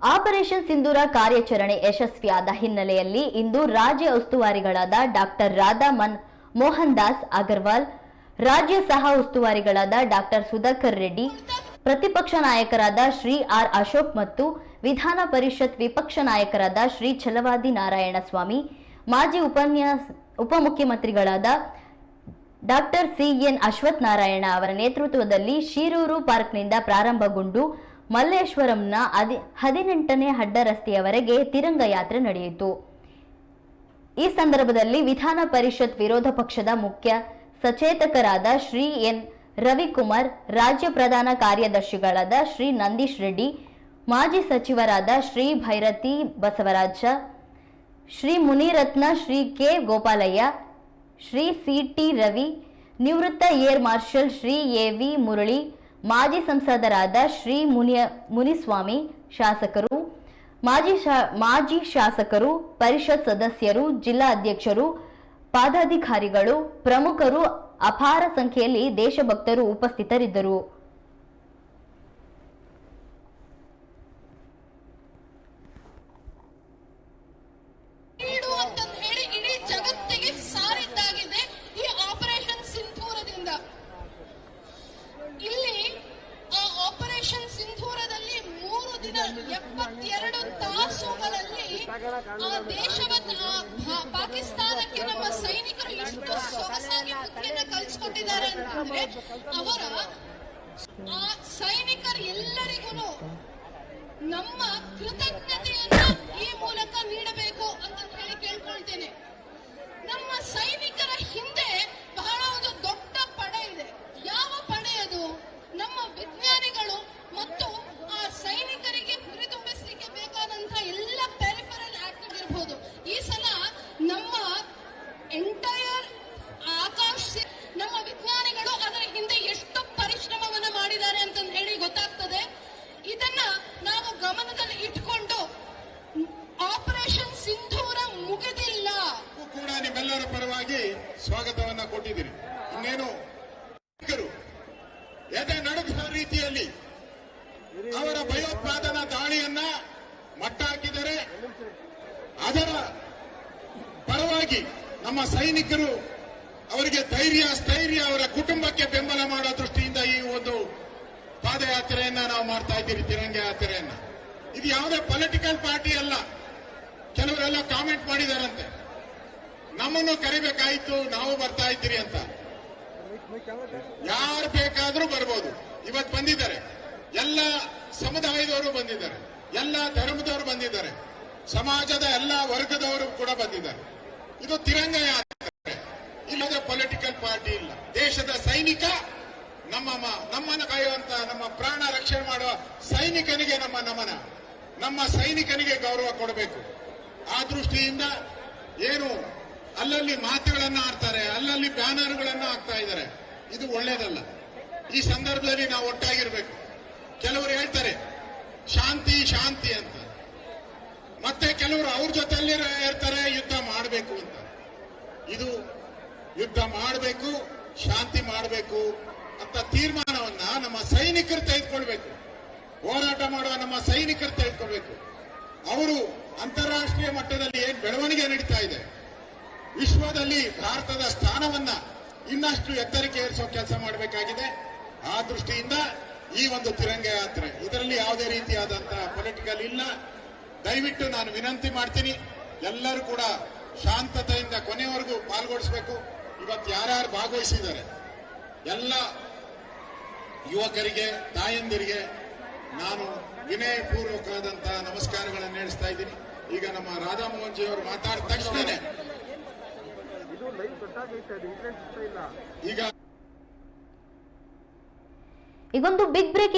Operation ಸಿಂಧೂರ ಕಾರ್ಯಾಚರಣೆ ಯಶಸ್ವಿಯಾದ ಹಿನ್ನೆಲೆಯಲ್ಲಿ ಇಂದು ರಾಜ್ಯ ಉಸ್ತುವಾರಿಗಳಾದ ಡಾಕ್ಟರ್ ರಾಧಾ ಮೋಹನ್ ದಾಸ್ ಅಗರ್ವಾಲ್, ರಾಜ್ಯ ಸಹ ಉಸ್ತುವಾರಿಗಳಾದ ಡಾಕ್ಟರ್ ಸುಧಾಕರ್ ರೆಡ್ಡಿ, ಪ್ರತಿಪಕ್ಷ ನಾಯಕರಾದ ಶ್ರೀ ಆರ್ ಅಶೋಕ್ ಮತ್ತು ವಿಧಾನ ಪರಿಷತ್ ವಿಪಕ್ಷ ನಾಯಕರಾದ ಶ್ರೀ ಛಲವಾದಿ ನಾರಾಯಣಸ್ವಾಮಿ, ಮಾಜಿ ಉಪಮುಖ್ಯಮಂತ್ರಿಗಳಾದ ಡಾಕ್ಟರ್ ಸಿಎನ್ ಅಶ್ವಥ್ ನಾರಾಯಣ ಅವರ ನೇತೃತ್ವದಲ್ಲಿ ಶಿರೂರು ಪಾರ್ಕ್ನಿಂದ ಪ್ರಾರಂಭಗೊಂಡು ಮಲ್ಲೇಶ್ವರಂನ 18ನೇ ಅಡ್ಡ ರಸ್ತೆಯವರೆಗೆ ತಿರಂಗ ಯಾತ್ರೆ ನಡೆಯಿತು. ಈ ಸಂದರ್ಭದಲ್ಲಿ ವಿಧಾನ ಪರಿಷತ್ ವಿರೋಧ ಪಕ್ಷದ ಮುಖ್ಯ ಸಚೇತಕರಾದ ಶ್ರೀ ಎನ್ ರವಿಕುಮಾರ್, ರಾಜ್ಯ ಪ್ರಧಾನ ಕಾರ್ಯದರ್ಶಿಗಳಾದ ಶ್ರೀ ನಂದೀಶ್ ರೆಡ್ಡಿ, ಮಾಜಿ ಸಚಿವರಾದ ಶ್ರೀ ಭೈರತಿ ಬಸವರಾಜ, ಶ್ರೀ ಮುನಿರತ್ನ, ಶ್ರೀ ಕೆ ಗೋಪಾಲಯ್ಯ, ಶ್ರೀ ಸಿ.ಟಿ. ರವಿ, ನಿವೃತ್ತ air marshal Shri AV. Murali, ಮಾಜಿ ಸಂಸದರಾದ ಶ್ರೀ ಮುನಿಸ್ವಾಮಿ, ಶಾಸಕರು, ಮಾಜಿ ಶಾಸಕರು, ಪರಿಷತ್ ಸದಸ್ಯರು, ಜಿಲ್ಲಾ ಅಧ್ಯಕ್ಷರು, ಪದಾಧಿಕಾರಿಗಳು, ಪ್ರಮುಖರು, ಅಪಾರ ಸಂಖ್ಯೆಯಲ್ಲಿ ದೇಶಭಕ್ತರು ಉಪಸ್ಥಿತರಿದ್ದರು. ಸಿಂಧೂರದಲ್ಲಿ 3 ದಿನ 72 ತಾಸುಗಳಲ್ಲಿ ಪಾಕಿಸ್ತಾನಕ್ಕೆ ನಮ್ಮ ಸೈನಿಕರು ಎಷ್ಟು ಸೊಗಸಾಗಿ ಬುದ್ಧಿಯನ್ನು ಕಲಿಸಿಕೊಟ್ಟಿದ್ದಾರೆ ಅಂತಂದ್ರೆ, ಅವರ ಆ ಸೈನಿಕರು ಎಲ್ಲರಿಗೂ ನಮ್ಮ ಕೃತಜ್ಞತೆಯನ್ನ ಈ ಮೂಲಕ ನೀಡಬೇಕು ಅಂತ ಹೇಳಿ ಕೇಳ್ಕೊಳ್ತೇನೆ. ನಮ್ಮ ಸೈನಿಕರ ಹಿಂದೆ ಬಹಳ ಒಂದು ದೊಡ್ಡ ಪಡೆ ಇದೆ. ಯಾವ ಪಡೆ ಅದು? ನಮ್ಮ ವಿಜ್ಞಾನಿಗಳು ಮತ್ತು ಆ ಸೈನಿಕರಿಗೆ ಹುರಿದುಂಬಿಸಲಿಕ್ಕೆ ಬೇಕಾದಂತಹ ಎಲ್ಲ ಪೆರಿಫರಲ್ ಆಕ್ಟಿವ್ ಇರಬಹುದು. ಈ ಸಲ ನಮ್ಮ ಎಂಟೈರ್ ಆಕಾಶ ನಮ್ಮ ವಿಜ್ಞಾನಿಗಳು ಅದರ ಹಿಂದೆ ಎಷ್ಟು ಪರಿಶ್ರಮವನ್ನ ಮಾಡಿದ್ದಾರೆ ಅಂತ ಹೇಳಿ ಗೊತ್ತಾಗ್ತದೆ. ಇದನ್ನ ನಾವು ಗಮನದಲ್ಲಿ ಇಟ್ಕೊಂಡು ಆಪರೇಷನ್ ಸಿಂಧೂರ ಮುಗಿದಿಲ್ಲ ಕೂಡ ನಿಮ್ಮೆಲ್ಲರ ಪರವಾಗಿ ಸ್ವಾಗತವನ್ನ ಕೊಟ್ಟಿದ್ದೀರಿ. ಇನ್ನೇನು ಎದೆ ನಡೆದ ರೀತಿಯಲ್ಲಿ ಅವರ ಭಯೋತ್ಪಾದನಾ ದಾಳಿಯನ್ನ ಮಟ್ಟ ಹಾಕಿದರೆ ಅದರ ಪರವಾಗಿ ನಮ್ಮ ಸೈನಿಕರು ಅವರಿಗೆ ಧೈರ್ಯ, ಸ್ಥೈರ್ಯ, ಅವರ ಕುಟುಂಬಕ್ಕೆ ಬೆಂಬಲ ಮಾಡೋ ದೃಷ್ಟಿಯಿಂದ ಈ ಒಂದು ಪಾದಯಾತ್ರೆಯನ್ನ ನಾವು ಮಾಡ್ತಾ ಇದ್ದೀರಿ, ತಿರಂಗ ಯಾತ್ರೆಯನ್ನ. ಇದು ಯಾವುದೇ ಪೊಲಿಟಿಕಲ್ ಪಾರ್ಟಿ ಅಲ್ಲ. ಕೆಲವರೆಲ್ಲ ಕಾಮೆಂಟ್ ಮಾಡಿದಾರಂತೆ, ನಮ್ಮನ್ನು ಕರಿಬೇಕಾಯ್ತು, ನಾವು ಬರ್ತಾ ಇದ್ದೀರಿ ಅಂತ. ಯಾರು ಬೇಕಾದ್ರೂ ಬರ್ಬೋದು. ಇವತ್ತು ಬಂದಿದ್ದಾರೆ, ಎಲ್ಲ ಸಮುದಾಯದವರು ಬಂದಿದ್ದಾರೆ, ಎಲ್ಲ ಧರ್ಮದವರು ಬಂದಿದ್ದಾರೆ, ಸಮಾಜದ ಎಲ್ಲ ವರ್ಗದವರು ಕೂಡ ಬಂದಿದ್ದಾರೆ. ಇದು ತಿರಂಗ ಯಾತ್ರೆ, ಇಲ್ಲದ ಪೊಲಿಟಿಕಲ್ ಪಾರ್ಟಿ ಇಲ್ಲ. ದೇಶದ ಸೈನಿಕ, ನಮ್ಮನ್ನು ಕಾಯುವಂತ, ನಮ್ಮ ಪ್ರಾಣ ರಕ್ಷಣೆ ಮಾಡುವ ಸೈನಿಕನಿಗೆ ನಮ್ಮ ನಮನ, ನಮ್ಮ ಸೈನಿಕನಿಗೆ ಗೌರವ ಕೊಡಬೇಕು. ಆ ದೃಷ್ಟಿಯಿಂದ ಏನು ಅಲ್ಲಲ್ಲಿ ಮಾತುಗಳನ್ನ ಆಡ್ತಾರೆ, ಅಲ್ಲಲ್ಲಿ ಬ್ಯಾನರ್ಗಳನ್ನ ಹಾಕ್ತಾ ಇದ್ದಾರೆ, ಇದು ಒಳ್ಳೇದಲ್ಲ. ಈ ಸಂದರ್ಭದಲ್ಲಿ ನಾವು ಒಟ್ಟಾಗಿರ್ಬೇಕು. ಕೆಲವರು ಹೇಳ್ತಾರೆ ಶಾಂತಿ ಶಾಂತಿ ಅಂತ, ಮತ್ತೆ ಕೆಲವರು ಅವ್ರ ಜೊತೆಯಲ್ಲಿ ಹೇಳ್ತಾರೆ ಯುದ್ಧ ಮಾಡಬೇಕು ಅಂತ. ಇದು ಯುದ್ಧ ಮಾಡಬೇಕು, ಶಾಂತಿ ಮಾಡಬೇಕು ಅಂತ ತೀರ್ಮಾನವನ್ನ ನಮ್ಮ ಸೈನಿಕರು ತೆಗೆದುಕೊಳ್ಬೇಕು. ಹೋರಾಟ ಮಾಡುವ ನಮ್ಮ ಸೈನಿಕರು ತೆಗೆದುಕೊಳ್ಬೇಕು. ಅವರು ಅಂತಾರಾಷ್ಟ್ರೀಯ ಮಟ್ಟದಲ್ಲಿ ಏನ್ ಬೆಳವಣಿಗೆ ನಡೀತಾ ಇದೆ, ವಿಶ್ವದಲ್ಲಿ ಭಾರತದ ಸ್ಥಾನವನ್ನ ಇನ್ನಷ್ಟು ಎತ್ತರಕ್ಕೆ ಏರಿಸುವ ಕೆಲಸ ಮಾಡಬೇಕಾಗಿದೆ. ಆ ದೃಷ್ಟಿಯಿಂದ ಈ ಒಂದು ತಿರಂಗ ಯಾತ್ರೆ, ಇದರಲ್ಲಿ ಯಾವುದೇ ರೀತಿಯಾದಂತಹ ಪೊಲಿಟಿಕಲ್ ಇಲ್ಲ. ದಯವಿಟ್ಟು ನಾನು ವಿನಂತಿ ಮಾಡ್ತೀನಿ, ಎಲ್ಲರೂ ಕೂಡ ಶಾಂತತೆಯಿಂದ ಕೊನೆವರೆಗೂ ಪಾಲ್ಗೊಳಿಸಬೇಕು. ಇವತ್ತು ಯಾರ್ಯಾರು ಭಾಗವಹಿಸಿದ್ದಾರೆ ಎಲ್ಲ ಯುವಕರಿಗೆ, ತಾಯಂದಿರಿಗೆ ನಾನು ವಿನಯಪೂರ್ವಕವಾದಂತಹ ನಮಸ್ಕಾರಗಳನ್ನು ನಡೆಸ್ತಾ ಇದ್ದೀನಿ. ಈಗ ನಮ್ಮ ರಾಧಾ ಮೋಹನ್ ಜಿ ಅವರು ಮಾತಾಡಿದ ತಕ್ಷಣ ಈಗೊಂದು ಬಿಗ್ ಬ್ರೇಕ್